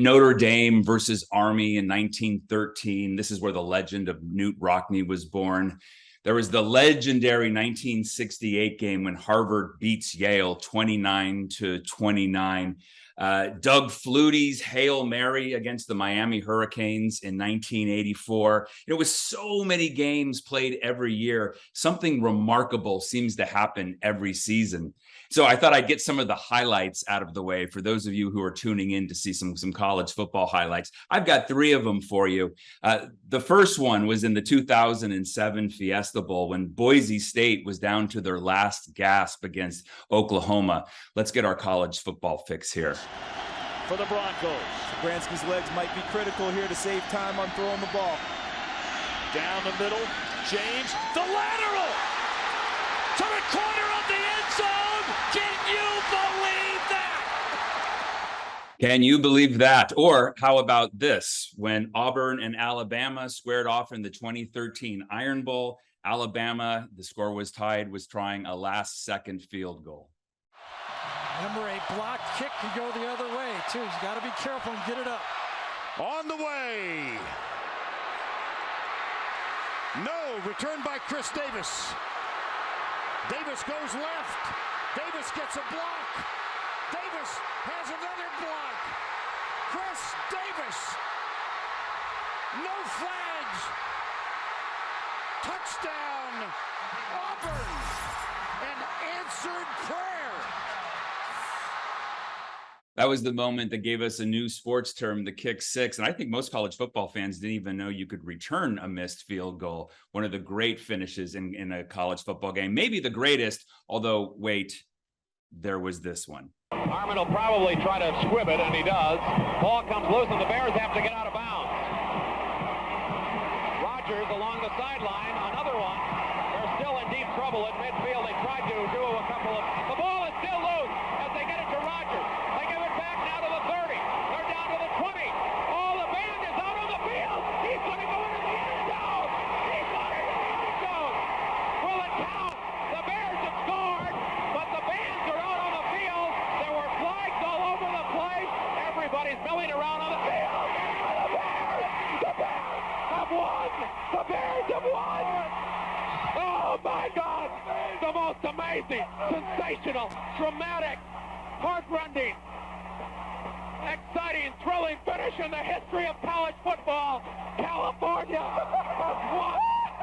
Notre Dame versus Army in 1913. This is where the legend of Knute Rockne was born. There was the legendary 1968 game when Harvard beats Yale 29-29. Doug Flutie's Hail Mary against the Miami Hurricanes in 1984. It was so many games played every year. Something remarkable seems to happen every season. So I thought I'd get some of the highlights out of the way for those of you who are tuning in to see some college football highlights. I've got 3 of them for you. The first one was in the 2007 Fiesta Bowl when Boise State was down to their last gasp against Oklahoma. Let's get our college football fix here. For the Broncos, Bransky's legs might be critical here to save time on throwing the ball. Down the middle, James, the lateral to the corner of the end zone. Can you believe that? Can you believe that? Or how about this? When Auburn and Alabama squared off in the 2013 Iron Bowl, Alabama, the score was tied, was trying a last-second field goal. Number 8 block kick can go the other way, too. You got to be careful and get it up. On the way. No, returned by Chris Davis. Davis goes left. Davis gets a block. Davis has another block. Chris Davis. No flags. Touchdown. Auburn. An answered prayer. That was the moment that gave us a new sports term, the kick six. And I think most college football fans didn't even know you could return a missed field goal. One of the great finishes in a college football game, maybe the greatest, although wait, there was this one. Harmon will probably try to squib it, and he does. Ball comes loose, and the Bears have to get out of bounds. Rodgers along the sideline, another one. They're still in deep trouble at midfield. They tried to do a couple of... The ball is still loose as they get it to Rodgers. They give it back now to the 30. They're down to the 20. Oh, the band is out on the field. He's going to go into the end zone. He's going into the end zone. Will it count? The Bears have scored, but the bands are out on the field. There were flags all over the place. Everybody's milling around on the field. The Bears have won. The Bears have won. Oh, my God. The most amazing, sensational, dramatic, heart-rending, exciting, thrilling finish in the history of college football. California has won.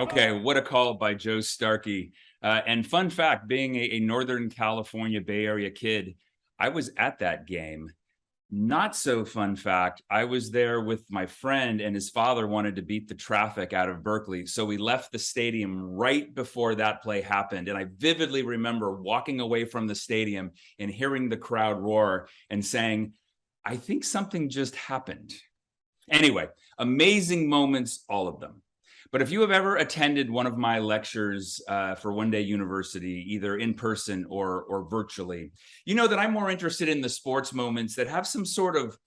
Okay, what a call by Joe Starkey. And fun fact, being a Northern California Bay Area kid, I was at that game. Not so fun fact, I was there with my friend and his father wanted to beat the traffic out of Berkeley. So we left the stadium right before that play happened. And I vividly remember walking away from the stadium and hearing the crowd roar and saying, I think something just happened. Anyway, amazing moments, all of them. But if you have ever attended one of my lectures for One Day University, either in person or virtually, you know that I'm more interested in the sports moments that have some sort of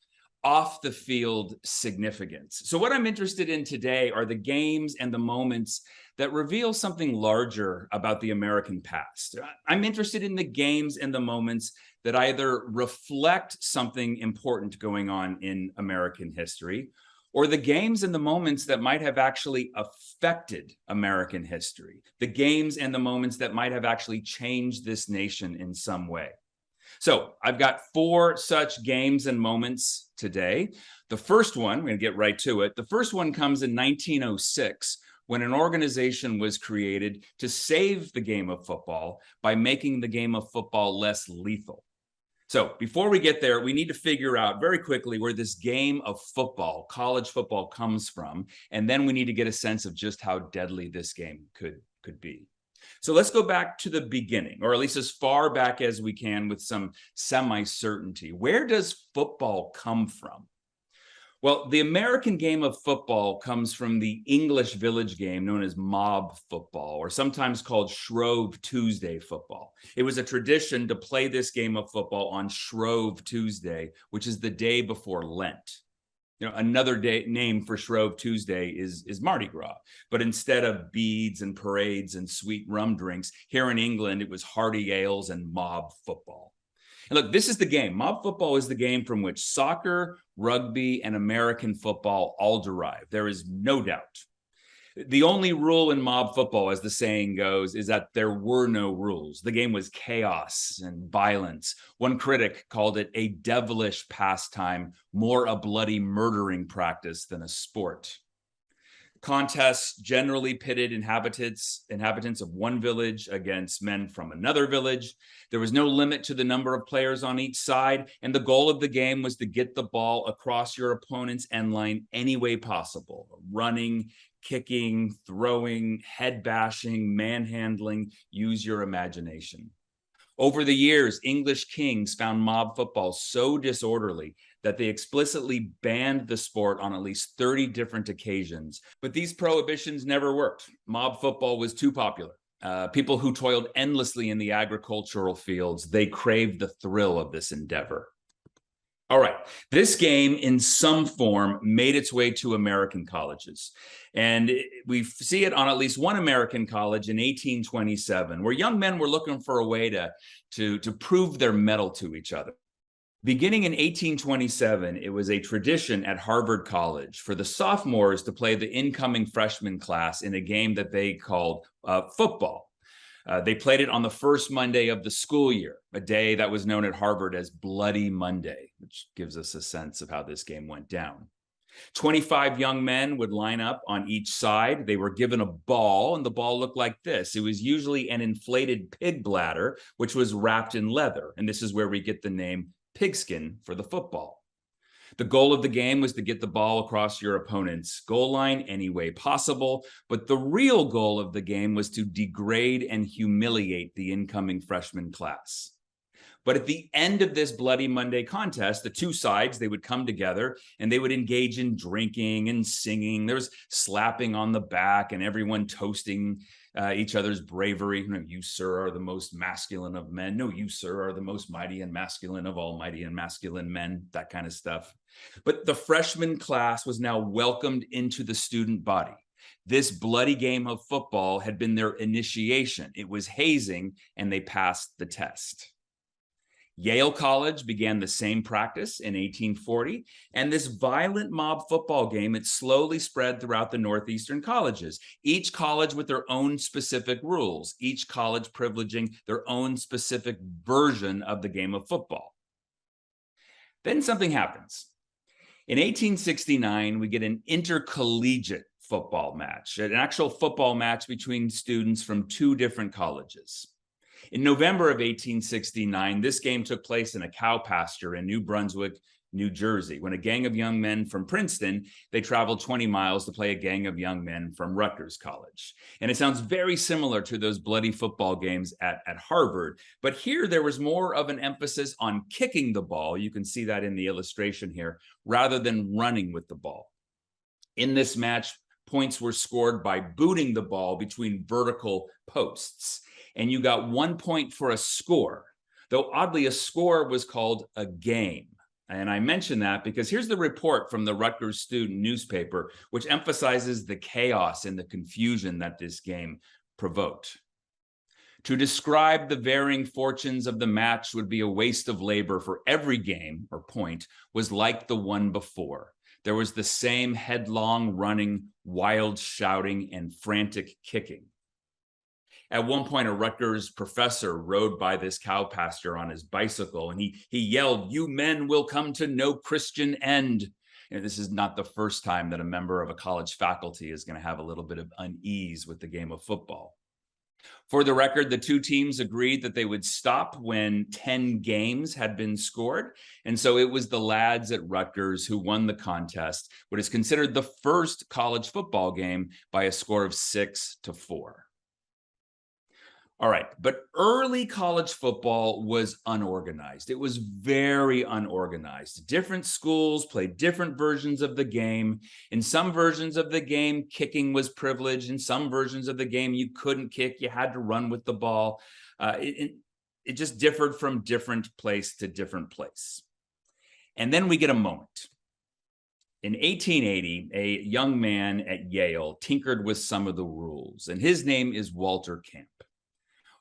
off the field significance. So what I'm interested in today are the games and the moments that reveal something larger about the American past. I'm interested in the games and the moments that either reflect something important going on in American history, or the games and the moments that might have actually affected American history, the games and the moments that might have actually changed this nation in some way. So I've got 4 such games and moments today. The first one, we're going to get right to it. The first one comes in 1906, when an organization was created to save the game of football by making the game of football less lethal. So before we get there, we need to figure out very quickly where this game of football, college football, comes from. And then we need to get a sense of just how deadly this game could be. So let's go back to the beginning, or at least as far back as we can with some semi-certainty. Where does football come from? Well, the American game of football comes from the English village game known as mob football, or sometimes called Shrove Tuesday football. It was a tradition to play this game of football on Shrove Tuesday, which is the day before Lent. You know, another day name for Shrove Tuesday is Mardi Gras. But instead of beads and parades and sweet rum drinks, here in England, it was hearty ales and mob football. And look, this is the game. Mob football is the game from which soccer, rugby, and American football all derive. There is no doubt. The only rule in mob football, as the saying goes, is that there were no rules. The game was chaos and violence. One critic called it a devilish pastime, more a bloody murdering practice than a sport. Contests generally pitted inhabitants of one village against men from another village. There was no limit to the number of players on each side, and the goal of the game was to get the ball across your opponent's end line any way possible. Running, kicking, throwing, head bashing, manhandling, use your imagination. Over the years, English kings found mob football so disorderly that they explicitly banned the sport on at least 30 different occasions. But these prohibitions never worked. Mob football was too popular. People who toiled endlessly in the agricultural fields, they craved the thrill of this endeavor. All right, this game in some form made its way to American colleges. And we see it on at least one American college in 1827, where young men were looking for a way to prove their mettle to each other. Beginning in 1827, it was a tradition at Harvard College for the sophomores to play the incoming freshman class in a game that they called football. They played it on the first Monday of the school year, a day that was known at Harvard as Bloody Monday, which gives us a sense of how this game went down. 25 young men would line up on each side. They were given a ball, and the ball looked like this. It was usually an inflated pig bladder, which was wrapped in leather. And this is where we get the name pigskin for the football. The goal of the game was to get the ball across your opponent's goal line any way possible, but the real goal of the game was to degrade and humiliate the incoming freshman class. But at the end of this Bloody Monday contest, the two sides, they would come together and they would engage in drinking and singing. There was slapping on the back and everyone toasting each other's bravery. You, sir, are the most masculine of men. No, you, sir, are the most mighty and masculine of all mighty and masculine men, that kind of stuff. But the freshman class was now welcomed into the student body. This bloody game of football had been their initiation. It was hazing, and they passed the test. Yale College began the same practice in 1840, and this violent mob football game, it slowly spread throughout the Northeastern colleges, each college with their own specific rules, each college privileging their own specific version of the game of football. Then something happens. In 1869, we get an intercollegiate football match, an actual football match between students from two different colleges. In November of 1869, this game took place in a cow pasture in New Brunswick, New Jersey, when a gang of young men from Princeton, they traveled 20 miles to play a gang of young men from Rutgers College. And it sounds very similar to those bloody football games at Harvard, but here there was more of an emphasis on kicking the ball, you can see that in the illustration here, rather than running with the ball. In this match, points were scored by booting the ball between vertical posts. And you got 1 point for a score, though oddly a score was called a game. And I mention that because here's the report from the Rutgers student newspaper, which emphasizes the chaos and the confusion that this game provoked. To describe the varying fortunes of the match would be a waste of labor, for every game or point was like the one before. There was the same headlong running, wild shouting, and frantic kicking. At one point, a Rutgers professor rode by this cow pasture on his bicycle, and he yelled, "You men will come to no Christian end." And this is not the first time that a member of a college faculty is going to have a little bit of unease with the game of football. For the record, the two teams agreed that they would stop when 10 games had been scored. And so it was the lads at Rutgers who won the contest, what is considered the first college football game, by a score of 6-4. All right, but early college football was unorganized. It was very unorganized. Different schools played different versions of the game. In some versions of the game, kicking was privileged. In some versions of the game, you couldn't kick. You had to run with the ball. It just differed from different place to different place. And then we get a moment. In 1880, a young man at Yale tinkered with some of the rules, and his name is Walter Camp.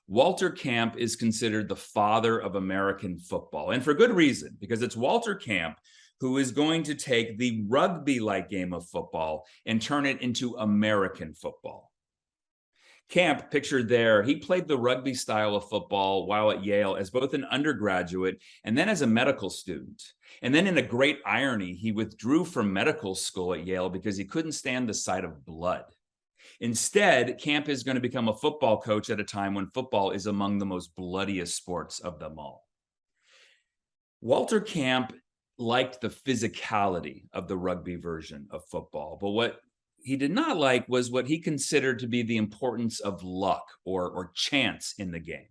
Walter Camp is considered the father of American football, and for good reason, because it's Walter Camp who is going to take the rugby-like game of football and turn it into American football. Camp, pictured there, he played the rugby style of football while at Yale as both an undergraduate and then as a medical student. And then in a great irony, he withdrew from medical school at Yale because he couldn't stand the sight of blood. Instead, Camp is going to become a football coach at a time when football is among the most bloodiest sports of them all. Walter Camp liked the physicality of the rugby version of football, but what he did not like was what he considered to be the importance of luck or chance in the game.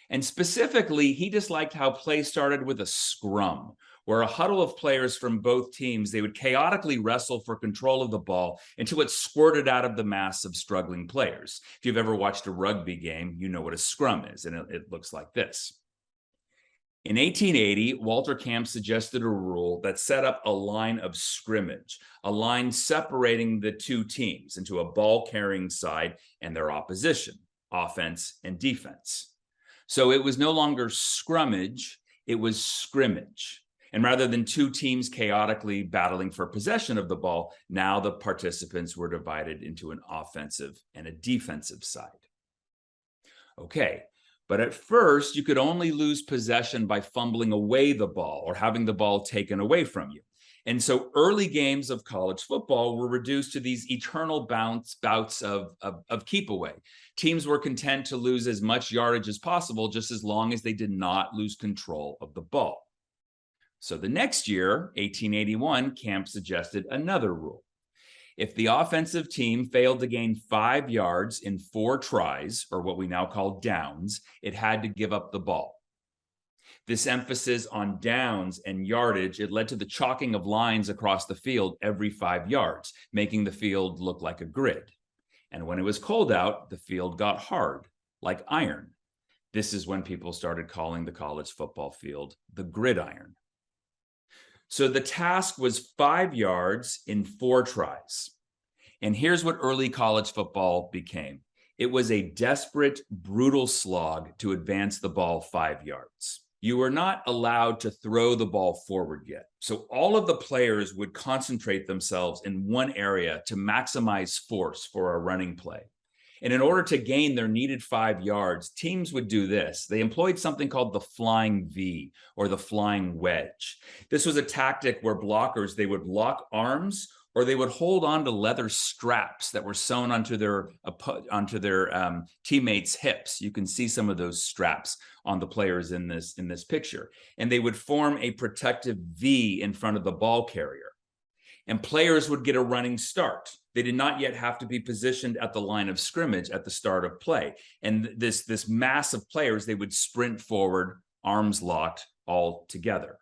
And specifically, he disliked how play started with a scrum, where a huddle of players from both teams, they would chaotically wrestle for control of the ball until it squirted out of the mass of struggling players. If you've ever watched a rugby game, you know what a scrum is, and it looks like this. In 1880, Walter Camp suggested a rule that set up a line of scrimmage, a line separating the two teams into a ball-carrying side and their opposition, offense and defense. So it was no longer scrummage, it was scrimmage. And rather than two teams chaotically battling for possession of the ball, now the participants were divided into an offensive and a defensive side. Okay, but at first you could only lose possession by fumbling away the ball or having the ball taken away from you. And so early games of college football were reduced to these eternal bouts of keep away. Teams were content to lose as much yardage as possible, just as long as they did not lose control of the ball. So the next year, 1881, Camp suggested another rule. If the offensive team failed to gain 5 yards in 4 tries, or what we now call downs, it had to give up the ball. This emphasis on downs and yardage, it led to the chalking of lines across the field every 5 yards, making the field look like a grid. And when it was cold out, the field got hard, like iron. This is when people started calling the college football field the gridiron. So the task was 5 yards in 4 tries. And here's what early college football became. It was a desperate, brutal slog to advance the ball 5 yards. You were not allowed to throw the ball forward yet. So all of the players would concentrate themselves in one area to maximize force for a running play. And in order to gain their needed 5 yards, teams would do this. They employed something called the flying V, or the flying wedge. This was a tactic where blockers, they would lock arms or they would hold on to leather straps that were sewn onto their teammates' hips. You can see some of those straps on the players in this picture. And they would form a protective V in front of the ball carrier. And players would get a running start. They did not yet have to be positioned at the line of scrimmage at the start of play. And this mass of players, they would sprint forward, arms locked, all together.